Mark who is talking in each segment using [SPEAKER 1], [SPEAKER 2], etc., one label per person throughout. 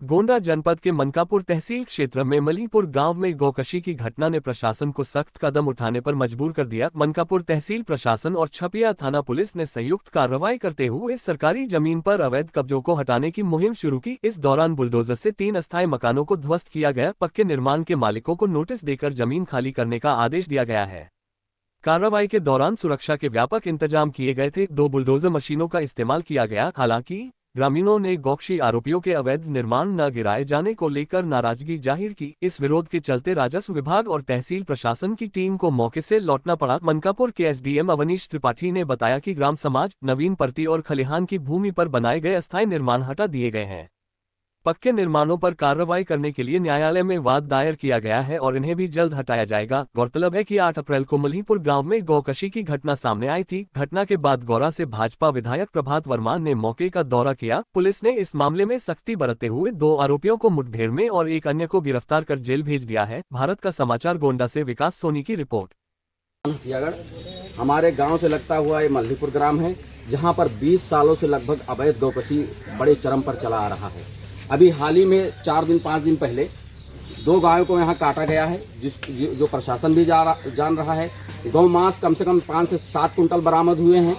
[SPEAKER 1] गोंडा जनपद के मनकापुर तहसील क्षेत्र में मलीपुर गांव में गौकशी की घटना ने प्रशासन को सख्त कदम उठाने पर मजबूर कर दिया। मनकापुर तहसील प्रशासन और छपिया थाना पुलिस ने संयुक्त कार्रवाई करते हुए सरकारी जमीन पर अवैध कब्जों को हटाने की मुहिम शुरू की। इस दौरान बुलडोजर से 3 अस्थायी मकानों को ध्वस्त किया गया। पक्के निर्माण के मालिकों को नोटिस देकर जमीन खाली करने का आदेश दिया गया है। कार्रवाई के दौरान सुरक्षा के व्यापक इंतजाम किए गए थे। 2 बुलडोजर मशीनों का इस्तेमाल किया गया। हालांकि ग्रामीणों ने गौकशी आरोपियों के अवैध निर्माण न गिराए जाने को लेकर नाराजगी जाहिर की। इस विरोध के चलते राजस्व विभाग और तहसील प्रशासन की टीम को मौके से लौटना पड़ा। मनकापुर के एसडीएम अवनीश त्रिपाठी ने बताया कि ग्राम समाज, नवीन परती और खलिहान की भूमि पर बनाए गए अस्थायी निर्माण हटा दिए गए हैं। पक्के निर्माणों पर कार्रवाई करने के लिए न्यायालय में वाद दायर किया गया है और इन्हें भी जल्द हटाया जाएगा। गौरतलब है कि 8 अप्रैल को मलीपुर गांव में गौकशी की घटना सामने आई थी। घटना के बाद गौरा से भाजपा विधायक प्रभात वर्मा ने मौके का दौरा किया। पुलिस ने इस मामले में सख्ती बरतते हुए 2 आरोपियों को मुठभेड़ में और एक अन्य को गिरफ्तार कर जेल भेज दिया है। भारत का समाचार गोंडा से विकास सोनी की रिपोर्ट।
[SPEAKER 2] हमारे गांव से लगता हुआ ये मलीपुर ग्राम है, जहां पर 20 सालों से लगभग अवैध गौकशी बड़े चरम पर चला आ रहा है। अभी हाल ही में 4-5 दिन पहले 2 गायों को यहाँ काटा गया है, जो प्रशासन भी जान रहा है। गौ मांस कम से कम 5 से 7 कुंटल बरामद हुए हैं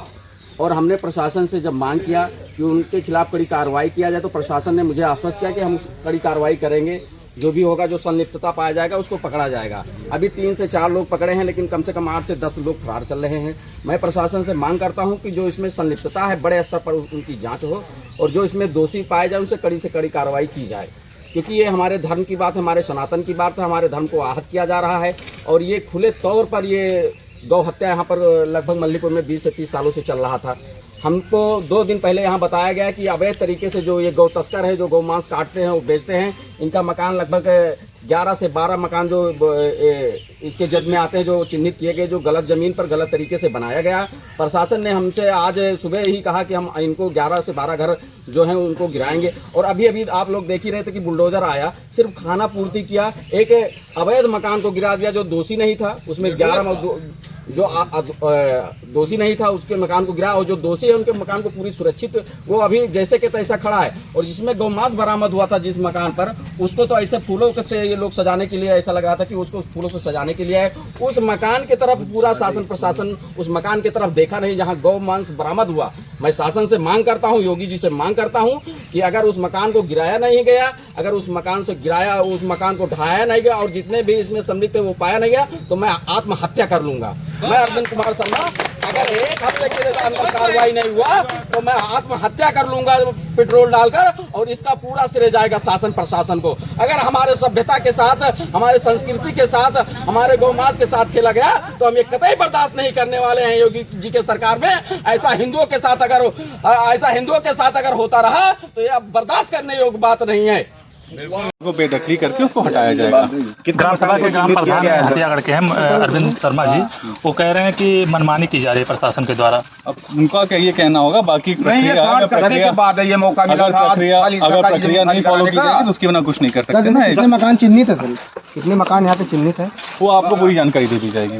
[SPEAKER 2] और हमने प्रशासन से जब मांग किया कि उनके खिलाफ कड़ी कार्रवाई किया जाए तो प्रशासन ने मुझे आश्वस्त किया कि हम कड़ी कार्रवाई करेंगे। जो भी होगा, जो संलिप्तता पाया जाएगा उसको पकड़ा जाएगा। अभी 3 से 4 लोग पकड़े हैं, लेकिन कम से कम 8 से 10 लोग फरार चल रहे हैं। मैं प्रशासन से मांग करता हूं कि जो इसमें संलिप्तता है बड़े स्तर पर उनकी जांच हो और जो इसमें दोषी पाए जाए उनसे कड़ी से कड़ी कार्रवाई की जाए, क्योंकि ये हमारे धर्म की बात है, हमारे सनातन की बात है। हमारे धर्म को आहत किया जा रहा है और ये खुले तौर पर ये गौ हत्या यहाँ पर लगभग मलीपुर में 20 से 30 सालों से चल रहा था। हमको 2 दिन पहले यहाँ बताया गया कि अवैध तरीके से जो ये गौ तस्कर है, जो गौ मांस काटते हैं वो बेचते हैं, इनका मकान लगभग 11 से 12 मकान जो इसके जद में आते हैं, जो चिन्हित किए गए, जो गलत जमीन पर गलत तरीके से बनाया गया। प्रशासन ने हमसे आज सुबह ही कहा कि हम इनको 11 से 12 घर जो हैं उनको गिराएंगे। और अभी आप लोग देख ही रहे थे कि बुलडोजर आया, सिर्फ खाना पूर्ति किया, एक अवैध मकान को गिरा दिया जो दोषी नहीं था। उसमें 11 जो दोषी नहीं था उसके मकान को गिरा और जो दोषी है उनके मकान को पूरी सुरक्षित वो अभी जैसे के तैसा खड़ा है। और जिसमें गौमांस बरामद हुआ था जिस मकान पर, उसको तो ऐसे फूलों से ये लोग सजाने के लिए, ऐसा लग रहा था कि उसको फूलों से सजाने के लिए है। उस मकान की तरफ पूरा शासन प्रशासन उस मकान की तरफ देखा नहीं जहां गौमांस बरामद हुआ। मैं शासन से मांग करता हूं, योगी जी से मांग करता हूं कि अगर उस मकान को गिराया नहीं गया, अगर उस मकान से गिराया, उस मकान को ढहाया नहीं गया और जितने भी इसमें सम्मिलित है वो पाया नहीं गया तो मैं आत्महत्या कर लूंगा। मैं अरविंद कुमार शर्मा, अगर 1 हफ्ते के अंदर कार्रवाई नहीं हुआ तो मैं आत्महत्या कर लूंगा पेट्रोल डालकर, और इसका पूरा श्रेय जाएगा शासन प्रशासन को। अगर हमारे सभ्यता के साथ, हमारे संस्कृति के साथ, हमारे गौमांस के साथ खेला गया तो हम ये कतई बर्दाश्त नहीं करने वाले हैं। योगी जी के सरकार में ऐसा हिंदुओं के साथ अगर होता रहा तो ये बर्दाश्त करने योग्य बात नहीं है।
[SPEAKER 3] को बेदखली करके उसको हटाया जाएगा।
[SPEAKER 4] ग्राम सभा के ग्राम प्रधान हथियागढ़ के हैं अरविंद शर्मा जी, वो कह रहे हैं कि मनमानी की जा रही है प्रशासन के द्वारा।
[SPEAKER 3] अब उनका क्या ये कहना होगा, बाकी प्रक्रिया
[SPEAKER 5] बाद है, ये मौका मिला था।
[SPEAKER 3] अगर प्रक्रिया नहीं फॉलो की जाएगी तो उसके बिना कुछ नहीं कर सकते ना।
[SPEAKER 5] कितने मकान चिन्हित है सर? कितने मकान यहाँ पे चिन्हित है?
[SPEAKER 3] वो आपको पूरी जानकारी दे दी जाएगी।